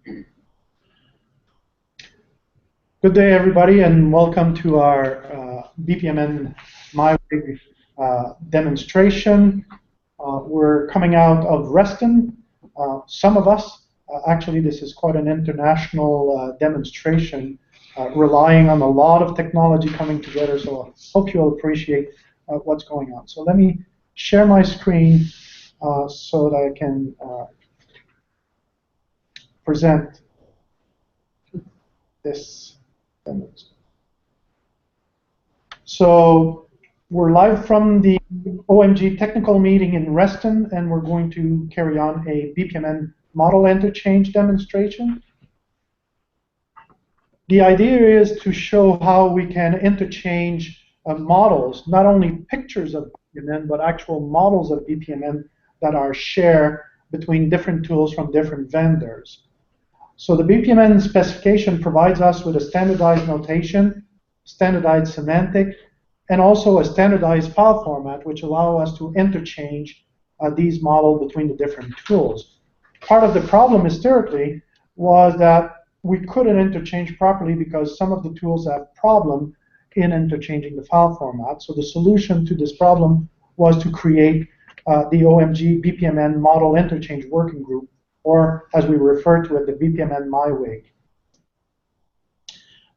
Good day, everybody, and welcome to our BPMN MIWG demonstration. We're coming out of Reston. Some of us, actually, this is quite an international demonstration, relying on a lot of technology coming together, so I hope you'll appreciate what's going on. So let me share my screen so that I can present this demonstration. So we're live from the OMG technical meeting in Reston, and we're going to carry on a BPMN model interchange demonstration. The idea is to show how we can interchange models, not only pictures of BPMN, but actual models of BPMN that are shared between different tools from different vendors. So the BPMN specification provides us with a standardized notation, standardized semantic, and also a standardized file format, which allow us to interchange these models between the different tools. Part of the problem historically was that we couldn't interchange properly because some of the tools have problem in interchanging the file format. So the solution to this problem was to create the OMG BPMN Model Interchange Working Group, or as we refer to it, the BPMN MIWG.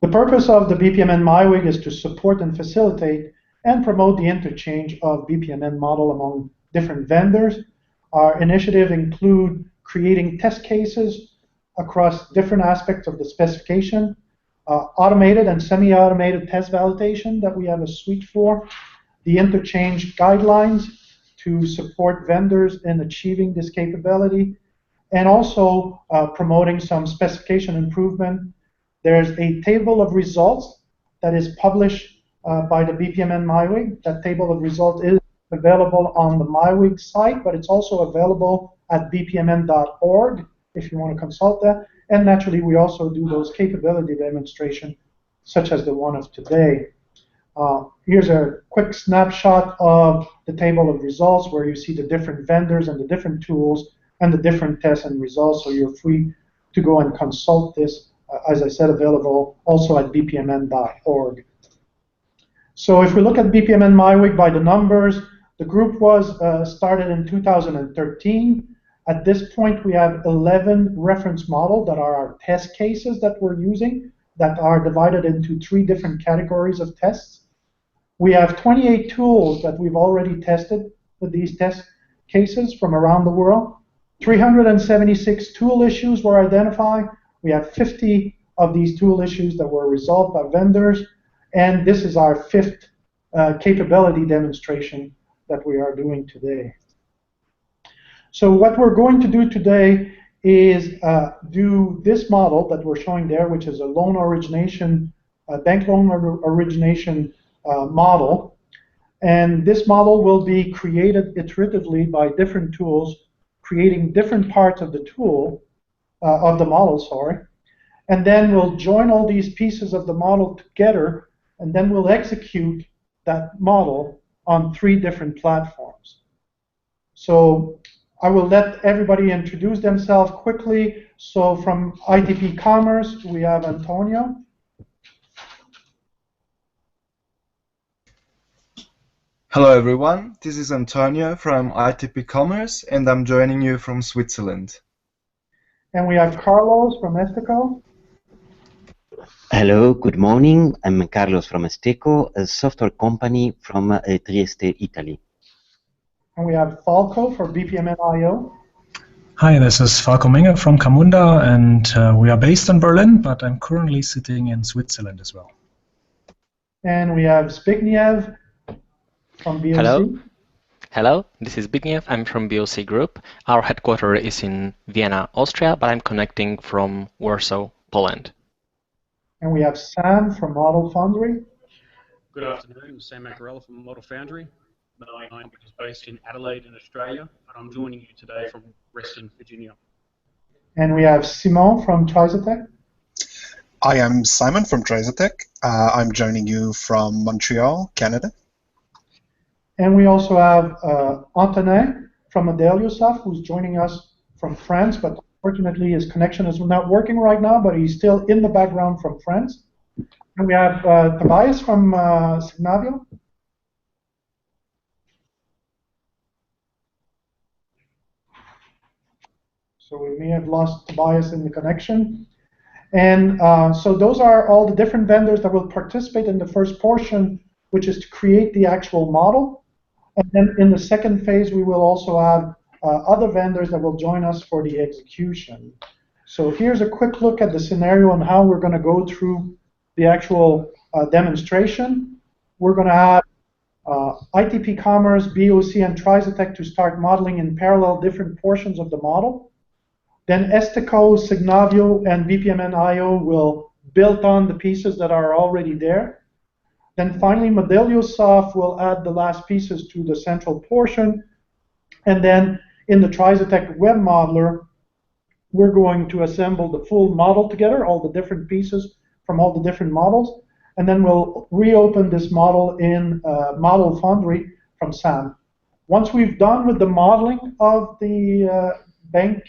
The purpose of the BPMN MIWG is to support and facilitate and promote the interchange of BPMN model among different vendors. Our initiative include creating test cases across different aspects of the specification, automated and semi-automated test validation that we have a suite for, the interchange guidelines to support vendors in achieving this capability, and also promoting some specification improvement. There's a table of results that is published by the BPMN MIWG. That table of results is available on the MIWG site, but it's also available at bpmn.org if you want to consult that. And naturally, we also do those capability demonstrations, such as the one of today. Here's a quick snapshot of the table of results where you see the different vendors and the different tools and the different tests and results, so you're free to go and consult this. As I said, available also at bpmn.org. So if we look at BPMN MIWG by the numbers, the group was started in 2013. At this point, we have 11 reference models that are our test cases that we're using that are divided into 3 different categories of tests. We have 28 tools that we've already tested with these test cases from around the world. 376 tool issues were identified. We have 50 of these tool issues that were resolved by vendors, and this is our 5th capability demonstration that we are doing today. So what we're going to do today is do this model that we're showing there, which is a loan origination, bank loan origination model, and this model will be created iteratively by different tools, creating different parts of the tool, of the model, sorry, and then we'll join all these pieces of the model together, and then we'll execute that model on 3 different platforms. So I will let everybody introduce themselves quickly. So from ITP Commerce, we have Antonio. Hello everyone, this is Antonio from ITP Commerce, and I'm joining you from Switzerland. And we have Carlos from ESTECO. Hello, good morning. I'm Carlos from ESTECO, a software company from Trieste, Italy. And we have Falco for BPMN IO. Hi, this is Falco Menger from Camunda, and we are based in Berlin, but I'm currently sitting in Switzerland as well. And we have Zbigniew from BOC. Hello. Hello, this is Zbigniew. I'm from BOC Group. Our headquarters is in Vienna, Austria, but I'm connecting from Warsaw, Poland. And we have Sam from Model Foundry. Good afternoon, Sam Macarella from Model Foundry. I'm based in Adelaide in Australia, but I'm joining you today from Reston, Virginia. And we have Simon from Trisotech. I am Simon from Trisotech. I'm joining you from Montreal, Canada. And we also have Antonin from Modeliosoft, who's joining us from France, but Fortunately, his connection is not working right now, but he's still in the background from France. And we have Tobias from Signavio. So we may have lost Tobias in the connection. And so those are all the different vendors that will participate in the first portion, which is to create the actual model. And then in the second phase, we will also have other vendors that will join us for the execution. So here's a quick look at the scenario and how we're going to go through the actual demonstration. We're going to have ITP Commerce, BOC, and Trisotech to start modeling in parallel different portions of the model. Then ESTECO, Signavio, and BPMN IO will build on the pieces that are already there. Then finally, Modeliosoft will add the last pieces to the central portion. And then in the Trisotech web modeler, we're going to assemble the full model together, all the different pieces from all the different models. And then we'll reopen this model in Model Foundry from SAM. Once we've done with the modeling of the bank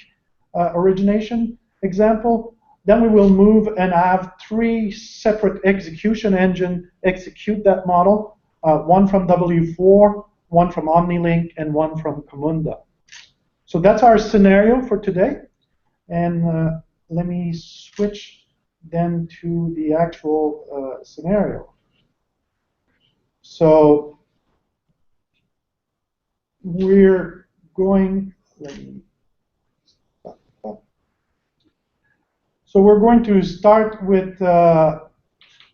origination example, then we will move and have 3 separate execution engines execute that model, one from W4, one from Omny Link, and one from Camunda. So that's our scenario for today. And let me switch then to the actual scenario. So we're going, so we're going to start with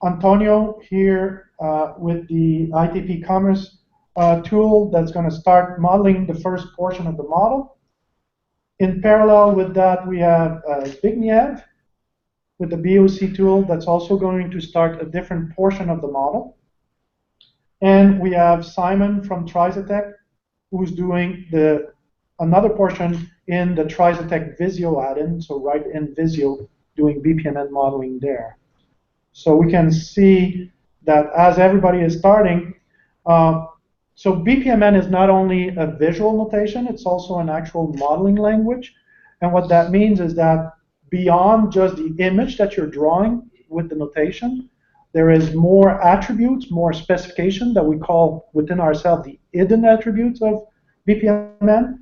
Antonio here with the ITP Commerce tool that's going to start modeling the first portion of the model. In parallel with that, we have Zbigniew with the BOC tool that's also going to start a different portion of the model. And we have Simon from Trisotech who's doing another portion in the Trisotech Visio add-in, so right in Visio, doing BPMN modeling there. So we can see that as everybody is starting, so BPMN is not only a visual notation, it's also an actual modeling language. And what that means is that beyond just the image that you're drawing with the notation, there is more attributes, more specification that we call within ourselves the hidden attributes of BPMN.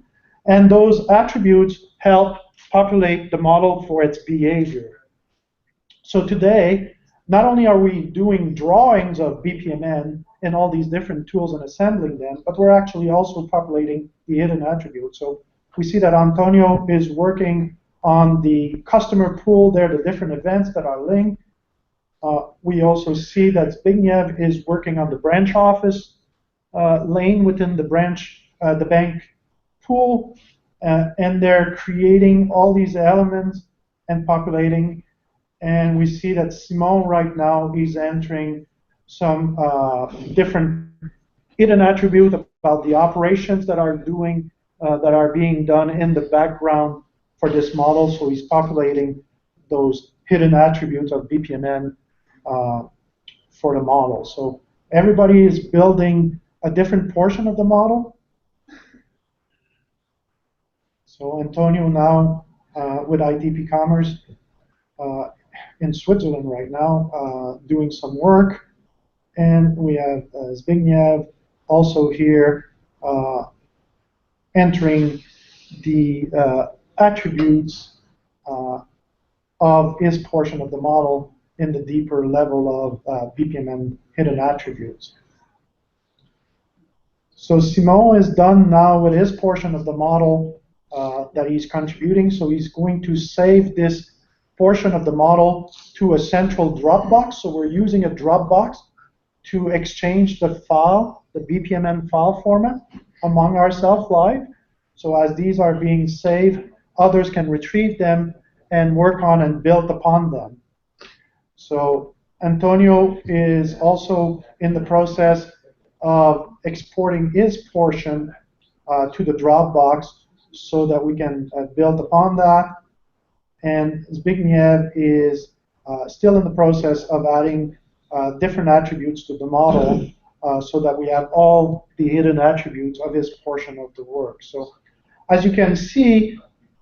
And those attributes help populate the model for its behavior. So today, not only are we doing drawings of BPMN in all these different tools and assembling them, but we're actually also populating the hidden attributes. So we see that Antonio is working on the customer pool there, the different events that are linked. We also see that Zbigniew is working on the branch office lane within the bank pool. And they're creating all these elements and populating. And we see that Simon right now is entering some different hidden attributes about the operations that are being done in the background for this model. So he's populating those hidden attributes of BPMN for the model. So everybody is building a different portion of the model. So Antonio now with ITP Commerce in Switzerland right now doing some work. And we have Zbigniew also here entering the attributes of his portion of the model in the deeper level of BPMN hidden attributes. So Simon is done now with his portion of the model that he's contributing. So he's going to save this portion of the model to a central Dropbox. So we're using a Dropbox to exchange the file, the BPMN file format, among ourselves live. So as these are being saved, others can retrieve them and work on and build upon them. So Antonio is also in the process of exporting his portion to the Dropbox so that we can build upon that. And Zbigniew is still in the process of adding different attributes to the model so that we have all the hidden attributes of his portion of the work. So as you can see,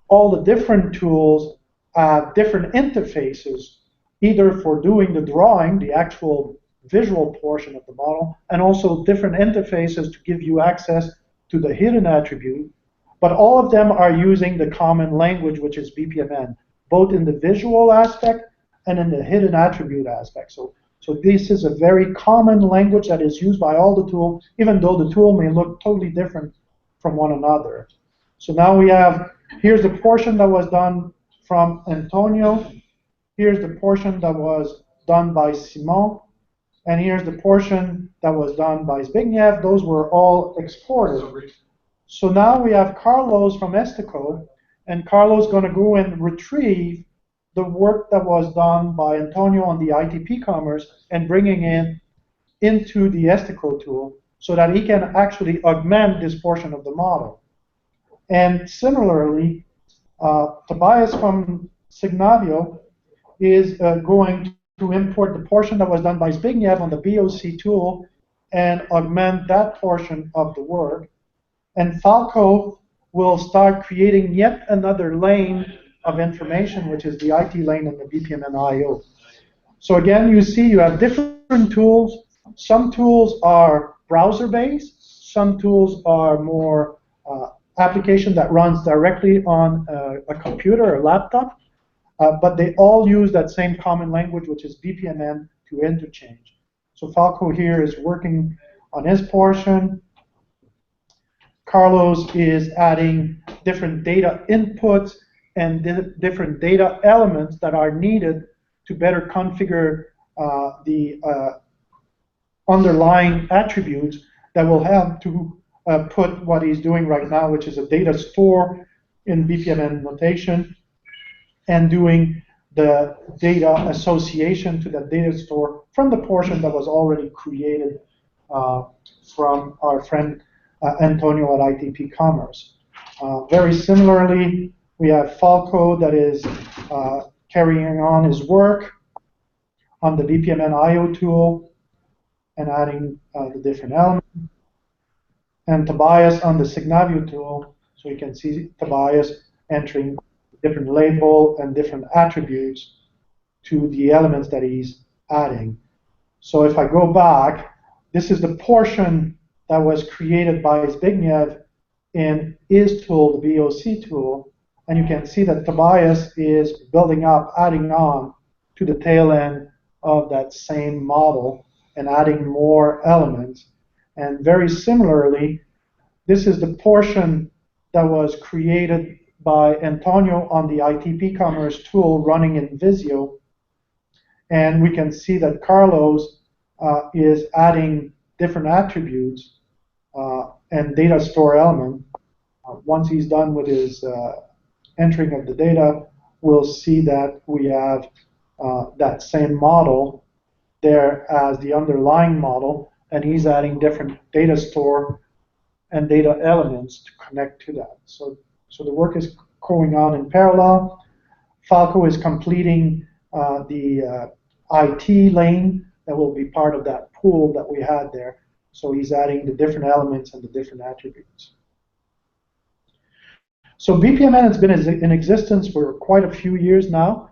all the different tools have different interfaces, either for doing the drawing, the actual visual portion of the model, and also different interfaces to give you access to the hidden attribute. But all of them are using the common language, which is BPMN, both in the visual aspect and in the hidden attribute aspect. So this is a very common language that is used by all the tools, even though the tool may look totally different from one another. So now we have, here's the portion that was done from Antonio, here's the portion that was done by Simon, and here's the portion that was done by Zbigniew. Those were all exported. So now we have Carlos from ESTECO, and Carlos is going to go and retrieve the work that was done by Antonio on the ITP commerce and bringing it into the ESTECO tool so that he can actually augment this portion of the model. And similarly, Tobias from Signavio is going to import the portion that was done by Zbigniew on the BOC tool and augment that portion of the work. And Falco will start creating yet another lane of information, which is the IT lane in the BPMN IO. So again, you see you have different tools. Some tools are browser-based. Some tools are more application that runs directly on a computer or laptop. But they all use that same common language, which is BPMN to interchange. So Falco here is working on his portion. Carlos is adding different data inputs and different data elements that are needed to better configure the underlying attributes that will have to put what he's doing right now, which is a data store in BPMN notation, and doing the data association to that data store from the portion that was already created from our friend Antonio at ITP Commerce. Very similarly, we have Falco that is carrying on his work on the BPMN IO tool and adding the different elements. And Tobias on the Signavio tool, so you can see Tobias entering different label and different attributes to the elements that he's adding. So if I go back, this is the portion that was created by Zbigniew in his tool, the BOC tool, and you can see that Tobias is building up, adding on to the tail end of that same model and adding more elements. And very similarly, this is the portion that was created by Antonio on the ITP Commerce tool running in Visio. And we can see that Carlos is adding different attributes and data store element. Once he's done with his entering of the data, we'll see that we have that same model there as the underlying model, and he's adding different data store and data elements to connect to that. So the work is going on in parallel. Falco is completing the IT lane that will be part of that pool that we had there. So he's adding the different elements and the different attributes. So BPMN has been in existence for quite a few years now.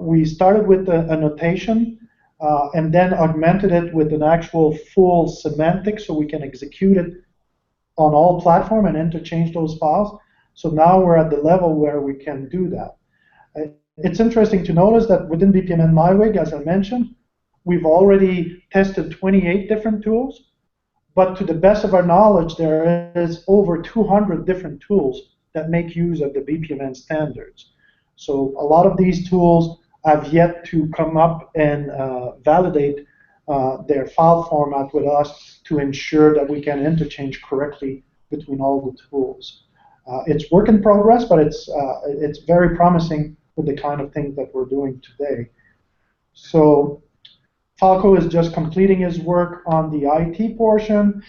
We started with a notation and then augmented it with an actual full semantic so we can execute it on all platform and interchange those files. So now we're at the level where we can do that. It's interesting to notice that within BPMN MIWG, as I mentioned, we've already tested 28 different tools, but to the best of our knowledge, there is over 200 different tools that make use of the BPMN standards. So a lot of these tools have yet to come up and validate their file format with us to ensure that we can interchange correctly between all the tools. It's work in progress, but it's very promising with the kind of things that we're doing today. So Falco is just completing his work on the IT portion.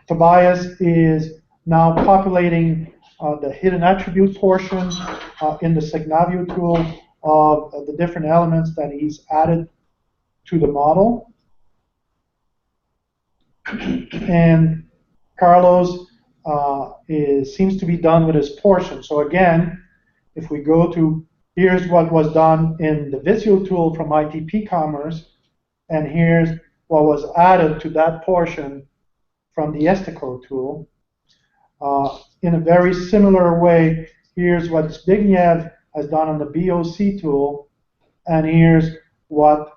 Tobias is now populating the hidden attribute portion in the Signavio tool of the different elements that he's added to the model. And Carlos seems to be done with this portion. So again, if we go to, here's what was done in the Visio tool from ITP Commerce, and here's what was added to that portion from the ESTECO tool. In a very similar way, here's what Zbigniew has done on the BOC tool, and here's what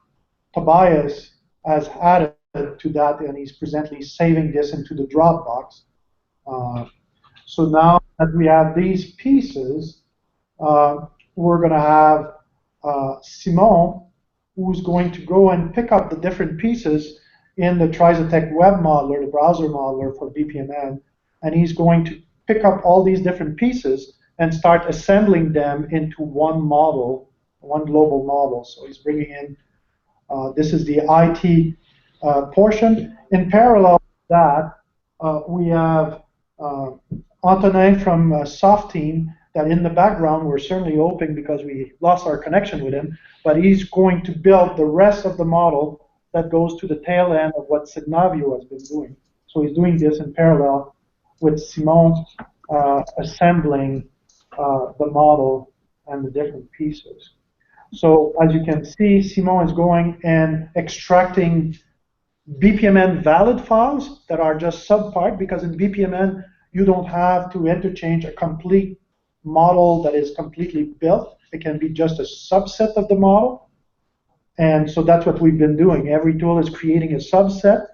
Tobias has added to that, and he's presently saving this into the Dropbox. So now that we have these pieces, we're going to have Simon, who's going to go and pick up the different pieces in the Trisotech web modeler, the browser modeler for BPMN, and he's going to pick up all these different pieces and start assembling them into one model, one global model. So he's bringing in, this is the IT portion. In parallel with that, we have Antonin from Softeam, that in the background we're certainly hoping, because we lost our connection with him, but he's going to build the rest of the model that goes to the tail end of what Signavio has been doing. So he's doing this in parallel with Simon assembling the model and the different pieces. So as you can see, Simon is going and extracting BPMN valid files that are just subpart, because in BPMN you don't have to interchange a complete model that is completely built. It can be just a subset of the model. And so that's what we've been doing. Every tool is creating a subset,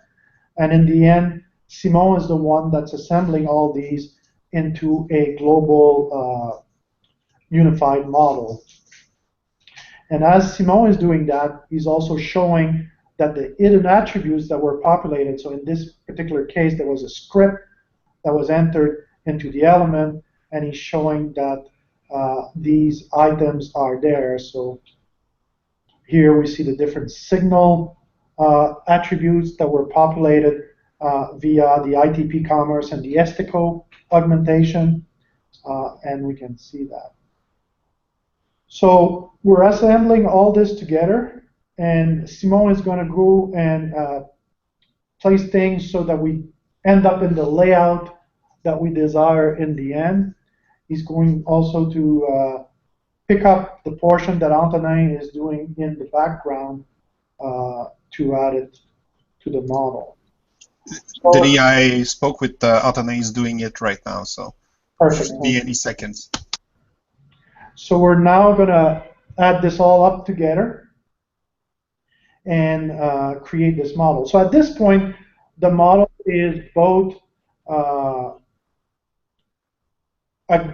and in the end, Simon is the one that's assembling all these into a global unified model. And as Simon is doing that, he's also showing that the hidden attributes that were populated, so in this particular case, there was a script that was entered into the element, and he's showing that these items are there. So here we see the different signal attributes that were populated via the ITP Commerce and the ESTECO augmentation, and we can see that. So we're assembling all this together, and Simon is going to go and place things so that we end up in the layout that we desire in the end. He's going also to pick up the portion that Antonin is doing in the background to add it to the model. So, Denis, I spoke with Antonin, is doing it right now, so perfect. Should be any seconds. So we're now going to add this all up together and create this model. So at this point, the model is both a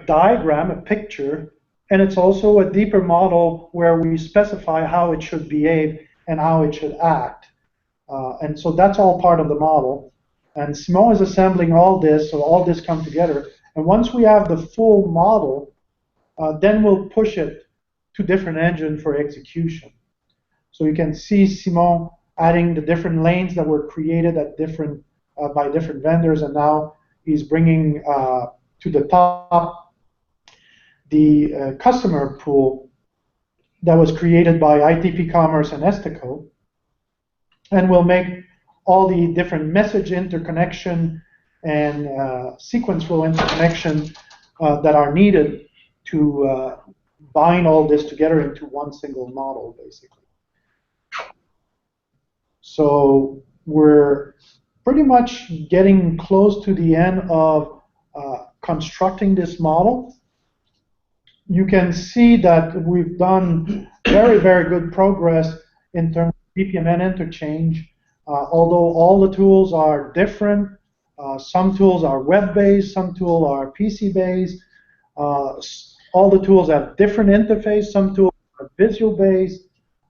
diagram, a picture, and it's also a deeper model where we specify how it should behave and how it should act. And so that's all part of the model. And Simon is assembling all this, so all this comes together. And once we have the full model, then we'll push it to different engine for execution. So you can see Simon adding the different lanes that were created at different by different vendors, and now he's bringing to the top the customer pool that was created by ITP Commerce and ESTECO, and we'll make all the different message interconnection and sequence flow interconnection that are needed to bind all this together into one single model, basically. So we're pretty much getting close to the end of constructing this model. You can see that we've done very, very good progress in terms of BPMN Interchange. Although all the tools are different, some tools are web-based, some tools are PC-based, all the tools have different interface, some tools are visual-based,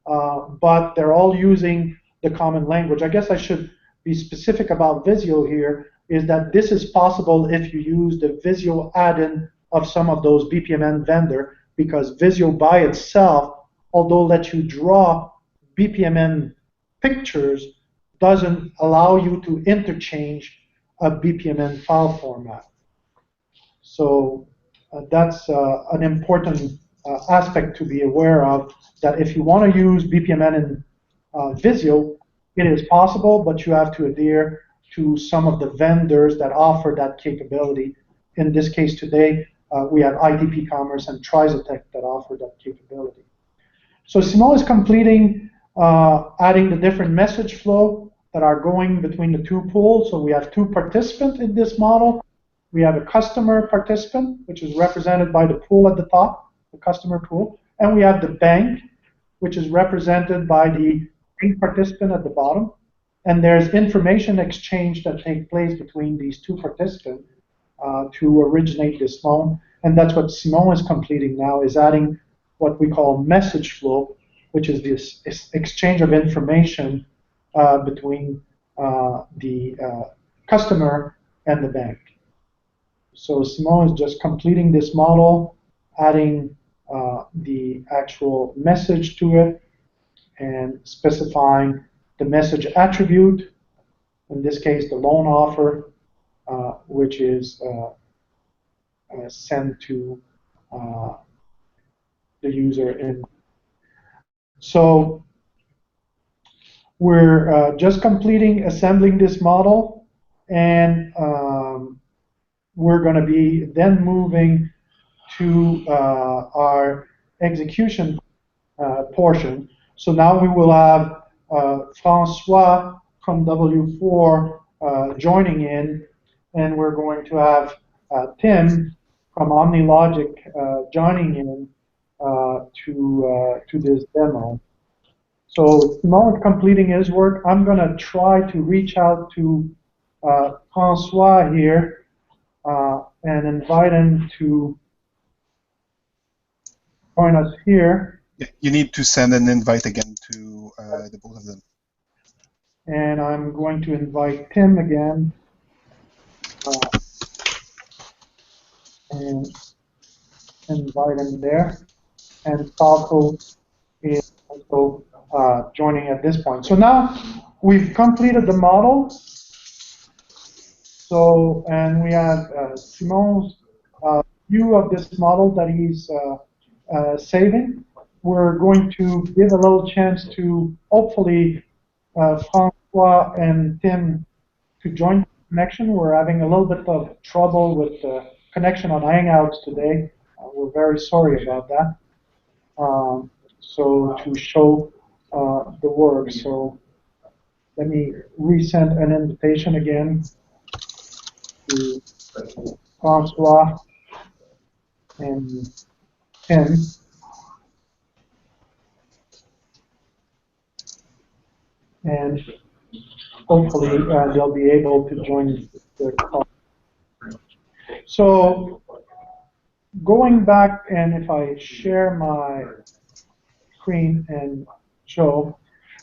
but they're all using the common language. I guess I should be specific about Visio here, is that this is possible if you use the Visio add-in of some of those BPMN vendor, because Visio by itself, although lets you draw BPMN pictures, doesn't allow you to interchange a BPMN file format. So that's an important aspect to be aware of, that if you want to use BPMN in Visio, it is possible, but you have to adhere to some of the vendors that offer that capability. In this case today, we have ITP Commerce and Trisotech that offer that capability. So Simon is completing, adding the different message flow that are going between the two pools. So we have two participants in this model. We have a customer participant, which is represented by the pool at the top, the customer pool, and we have the bank, which is represented by the bank participant at the bottom. And there's information exchange that takes place between these two participants to originate this loan. And that's what Simon is completing now, is adding what we call message flow, which is this exchange of information between the customer and the bank. So Simon is just completing this model, adding the actual message to it, and specifying the message attribute, in this case the loan offer, which is sent to the user. So we're just completing assembling this model, and we're going to be then moving to our execution portion. So now we will have Francois from W4 joining in, and we're going to have Tim from Omny Logic joining in to this demo. So Simon is completing his work. I'm going to try to reach out to Francois here and invite him to join us here. Yeah, you need to send an invite again to the both of them. And I'm going to invite Tim again. And invite him there. And Falco is also joining at this point. So now we've completed the model. So, and we have Simon's view of this model that he's saving. We're going to give a little chance to, hopefully, Francois and Tim to join the connection. We're having a little bit of trouble with the connection on Hangouts today. We're very sorry about that. So to show the work, so let me resend an invitation again to Francois and Tim. And hopefully they'll be able to join the call. So going back, and if I share my screen and show,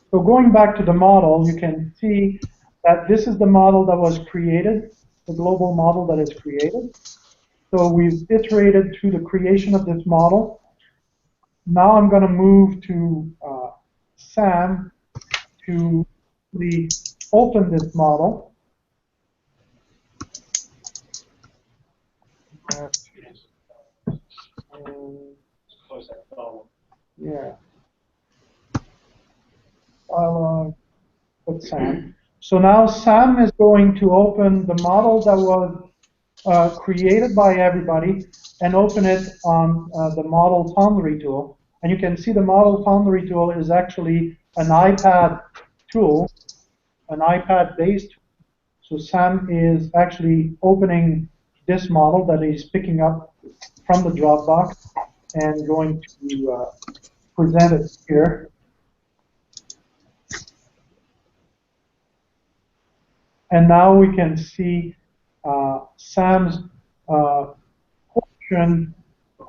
so going back to the model, you can see that this is the model that was created, the global model that is created. So we've iterated through the creation of this model. Now I'm going to move to Sam to open this model. Yeah. I'll put Sam. So now Sam is going to open the model that was created by everybody and open it on the Model Foundry tool. And you can see the Model Foundry tool is actually an iPad tool, an iPad-based tool. So Sam is actually opening this model that he's picking up from the Dropbox and going to present it here. And now we can see Sam's portion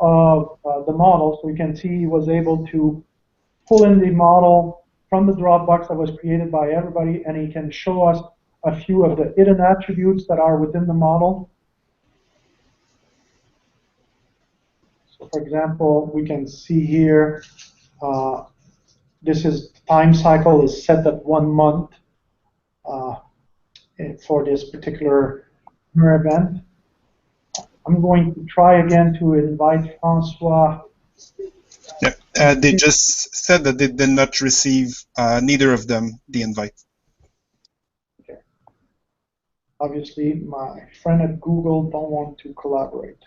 of the model. So we can see he was able to pull in the model from the Dropbox that was created by everybody, and he can show us a few of the hidden attributes that are within the model. So for example, we can see here, this is time cycle is set at 1 month for this particular event. I'm going to try again to invite Francois. Yeah, they just said that they did not receive, neither of them, the invite. Okay. obviously, my friend at Google don't want to collaborate.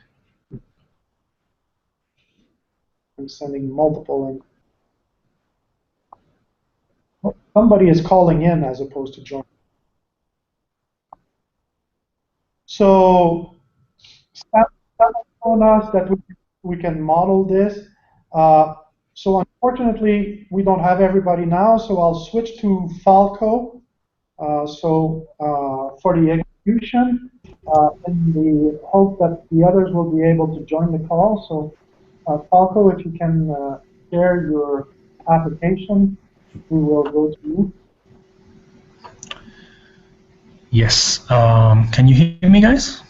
I'm sending multiple links. Well, somebody is calling in as opposed to joining. So, Sam told us that we can model this. So unfortunately, we don't have everybody now, so I'll switch to Falco. For the execution, in the hope that the others will be able to join the call. So Falco, if you can share your application, we will go to you. Yes. Can you hear me, guys?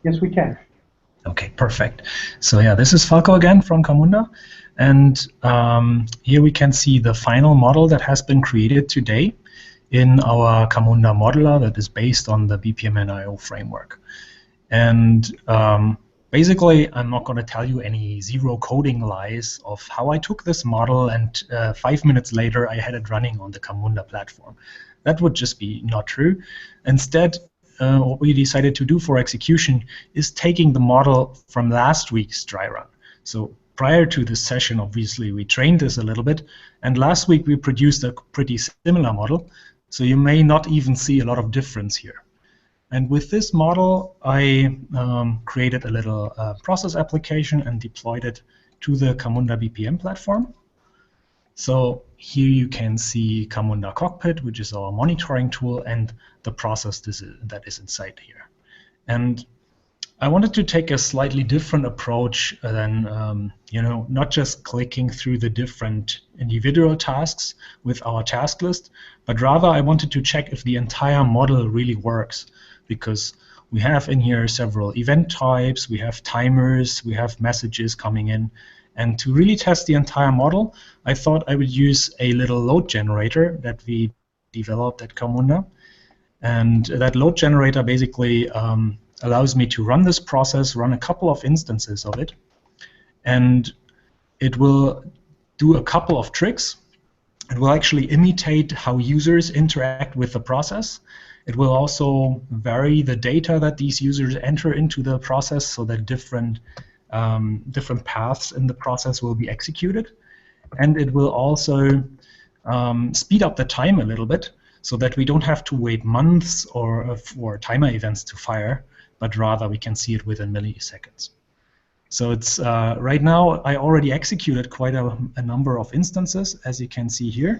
Yes, we can. Okay, perfect. So yeah, this is Falco again from Camunda. And here we can see the final model that has been created today in our Camunda modeler that is based on the BPMN IO framework. And basically, I'm not going to tell you any zero coding lies of how I took this model and 5 minutes later I had it running on the Camunda platform. That would just be not true. Instead, what we decided to do for execution is taking the model from last week's dry run. So prior to this session, obviously, we trained this a little bit, and last week we produced a pretty similar model, so you may not even see a lot of difference here. And with this model, I created a little process application and deployed it to the Camunda BPM platform. So here you can see Camunda Cockpit, which is our monitoring tool, and the process that is inside here. And I wanted to take a slightly different approach than, not just clicking through the different individual tasks with our task list, but rather I wanted to check if the entire model really works, because we have in here several event types, we have timers, we have messages coming in. And to really test the entire model, I thought I would use a little load generator that we developed at Camunda. And that load generator basically allows me to run this process, run a couple of instances of it, and it will do a couple of tricks. It will actually imitate how users interact with the process. It will also vary the data that these users enter into the process so that different paths in the process will be executed. And it will also speed up the time a little bit so that we don't have to wait months for timer events to fire, but rather we can see it within milliseconds. So it's right now I already executed quite a number of instances, as you can see here,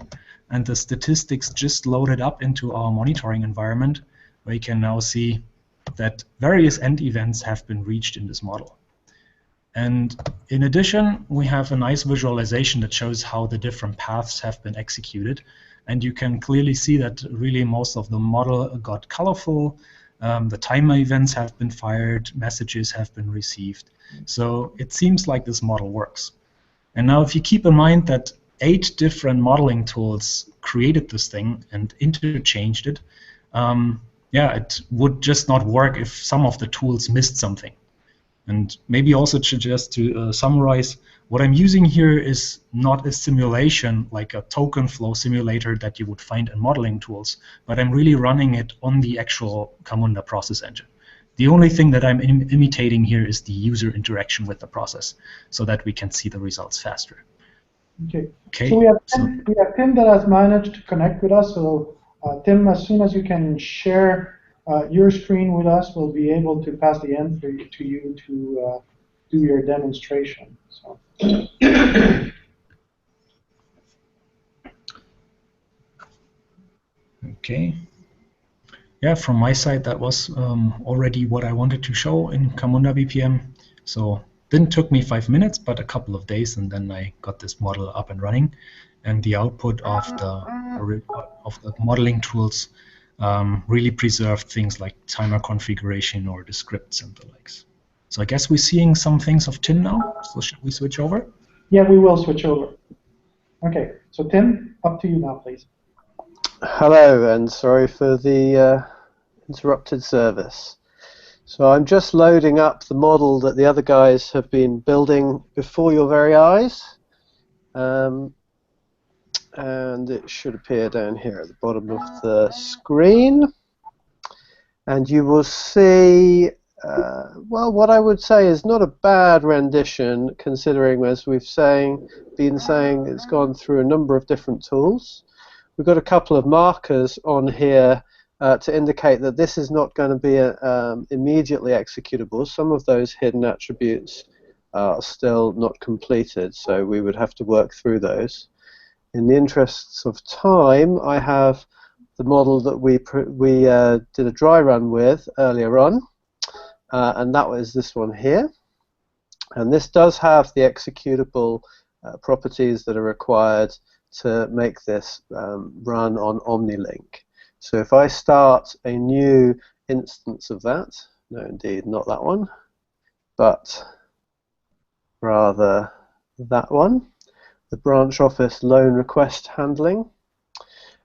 and the statistics just loaded up into our monitoring environment, where you can now see that various end events have been reached in this model. And in addition, we have a nice visualization that shows how the different paths have been executed. And you can clearly see that really most of the model got colorful. The timer events have been fired, messages have been received. So it seems like this model works. And now if you keep in mind that 8 different modeling tools created this thing and interchanged it, it would just not work if some of the tools missed something. And maybe also just to summarize, what I'm using here is not a simulation like a token flow simulator that you would find in modeling tools, but I'm really running it on the actual Camunda process engine. The only thing that I'm imitating here is the user interaction with the process so that we can see the results faster. Okay. So we have Tim that has managed to connect with us. So Tim, as soon as you can share your screen with us, we'll be able to pass the end to you to do your demonstration. So. Okay. Yeah, from my side, that was already what I wanted to show in Camunda BPM. So didn't took me 5 minutes, but a couple of days, and then I got this model up and running. And the output of the modeling tools really preserved things like timer configuration or the scripts and the likes. So I guess we're seeing some things of Tim now. So should we switch over? Yeah, we will switch over. Okay, so Tim, up to you now, please. Hello, and sorry for the interrupted service. So I'm just loading up the model that the other guys have been building before your very eyes. And it should appear down here at the bottom of the screen. And you will see, well, what I would say is not a bad rendition, considering, as we've been saying, it's gone through a number of different tools. We've got a couple of markers on here to indicate that this is not going to be immediately executable. Some of those hidden attributes are still not completed, so we would have to work through those. In the interests of time, I have the model that we did a dry run with earlier on, and that was this one here. And this does have the executable properties that are required to make this run on Omny Link. So if I start a new instance of that, no indeed, not that one, but rather that one, the branch office loan request handling,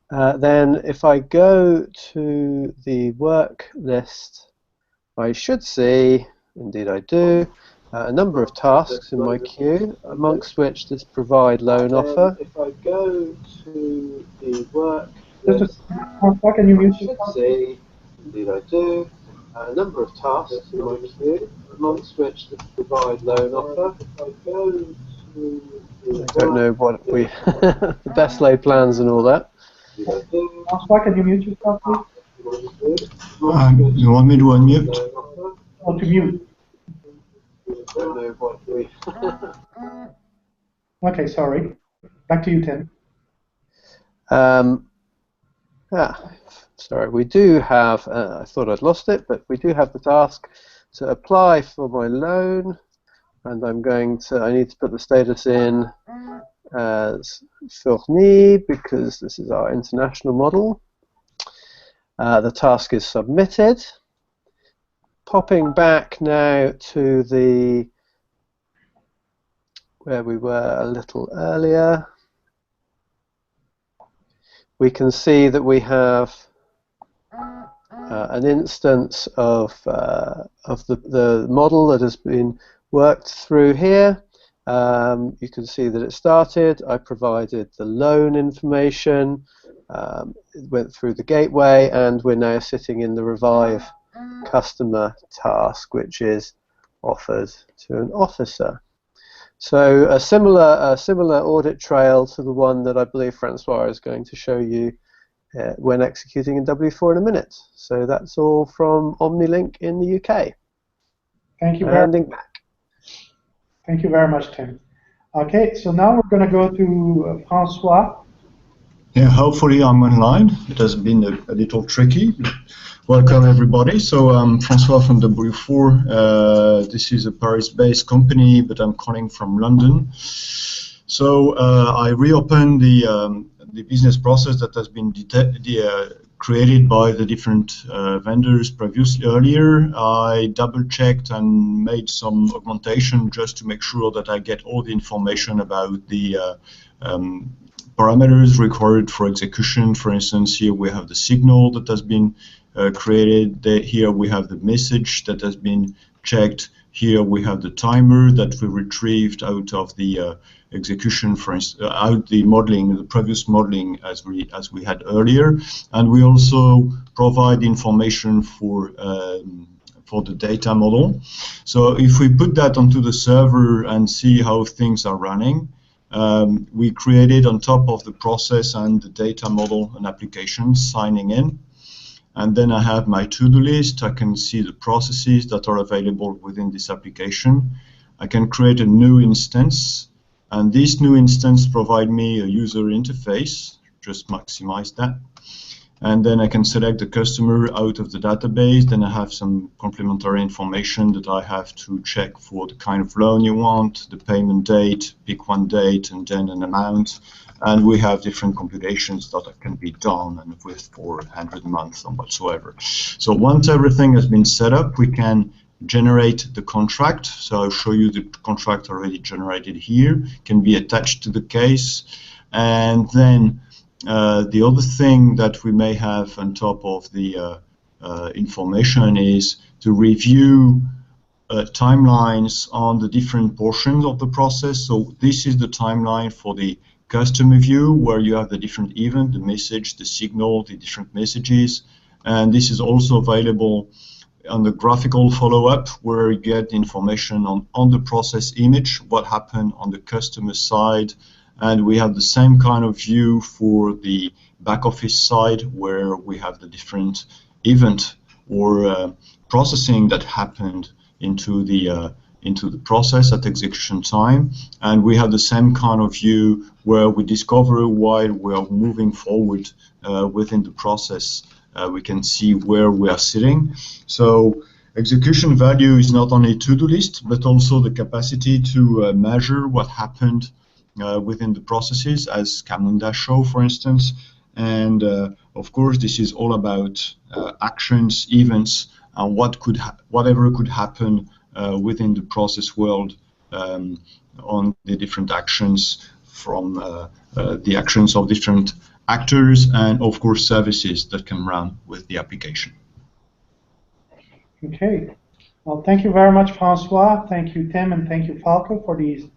then if I go to the work list, I should see, indeed I do, a number of tasks in my queue, amongst which this provide loan offer. If I go to the work list, Can you mute I should see, indeed I do, a number of tasks in my queue, amongst which this provide loan offer. If I go to the I don't know what we the best laid plans and all that. Can you mute yourself, please? You want me to unmute? Oh, to mute. Okay, sorry. Back to you, Tim. Sorry, we do have, I thought I'd lost it, but we do have the task to apply for my loan, and I need to put the status in as fourni because this is our international model. The task is submitted. Popping back now to where we were a little earlier, we can see that we have an instance of the model that has been worked through here. You can see that it started. I provided the loan information. It went through the gateway, and we're now sitting in the revive customer task, which is offered to an officer. So a similar audit trail to the one that I believe Francois is going to show you when executing in W4 in a minute. So that's all from Omny Link in the UK. Thank you Thank you very much, Tim. Okay, so now we're going to go to Francois. Yeah, hopefully I'm online. It has been a little tricky. Welcome everybody. So I'm Francois from W4. This is a Paris-based company, but I'm calling from London. So I reopened the business process that has been created by the different vendors previously earlier. I double-checked and made some augmentation just to make sure that I get all the information about the parameters required for execution. For instance, here we have the signal that has been created. Here we have the message that has been checked. Here we have the timer that we retrieved out of the execution, for instance, out the modeling, the previous modeling as we had earlier, and we also provide information for the data model. So if we put that onto the server and see how things are running, we created on top of the process and the data model an application signing in. And then I have my to-do list. I can see the processes that are available within this application. I can create a new instance, and this new instance provides me a user interface. Just maximize that. And then I can select the customer out of the database. Then I have some complementary information that I have to check for the kind of loan you want, the payment date, pick one date, and then an amount. And we have different computations that can be done and with for 100 months or whatsoever. So once everything has been set up, we can generate the contract. So I'll show you the contract already generated here. It can be attached to the case. And then the other thing that we may have on top of the information is to review timelines on the different portions of the process. So this is the timeline for the customer view, where you have the different event, the message, the signal, the different messages, and this is also available on the graphical follow-up, where you get information on the process image, what happened on the customer side, and we have the same kind of view for the back office side, where we have the different event or processing that happened into the process at execution time, and we have the same kind of view where we discover while we are moving forward within the process. We can see where we are sitting. So execution value is not only to-do list, but also the capacity to measure what happened within the processes, as Camunda show, for instance. And of course, this is all about actions, events, and whatever could happen within the process world on the different actions from the actions of different actors, and of course services that can run with the application. Okay. Well, thank you very much, Francois. Thank you, Tim, and thank you, Falco, for these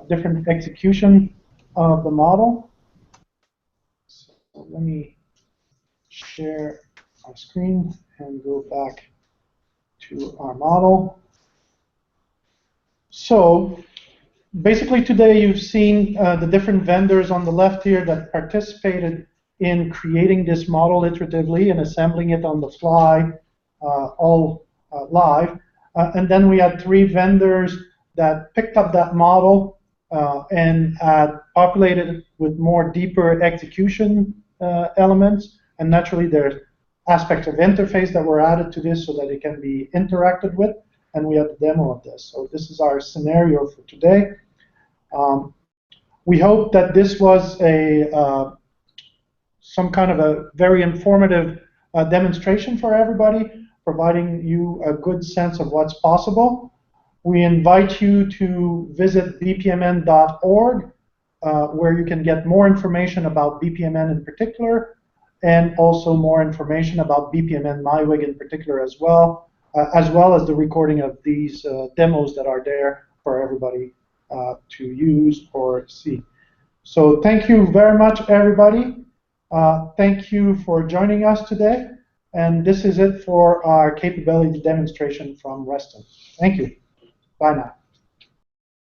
different execution of the model. So let me share our screen and go back to our model. So basically today you've seen the different vendors on the left here that participated in creating this model iteratively and assembling it on the fly, all live. And then we had 3 vendors that picked up that model and had populated it with more deeper execution elements. And naturally there's aspects of interface that were added to this so that it can be interacted with. And we had the demo of this. So this is our scenario for today. We hope that this was some kind of a very informative demonstration for everybody, providing you a good sense of what's possible. We invite you to visit bpmn.org, where you can get more information about BPMN in particular, and also more information about BPMN MIWG in particular as well as the recording of these demos that are there for everybody to use or see. So thank you very much, everybody. Thank you for joining us today. And this is it for our capability demonstration from Reston. Thank you. Bye now.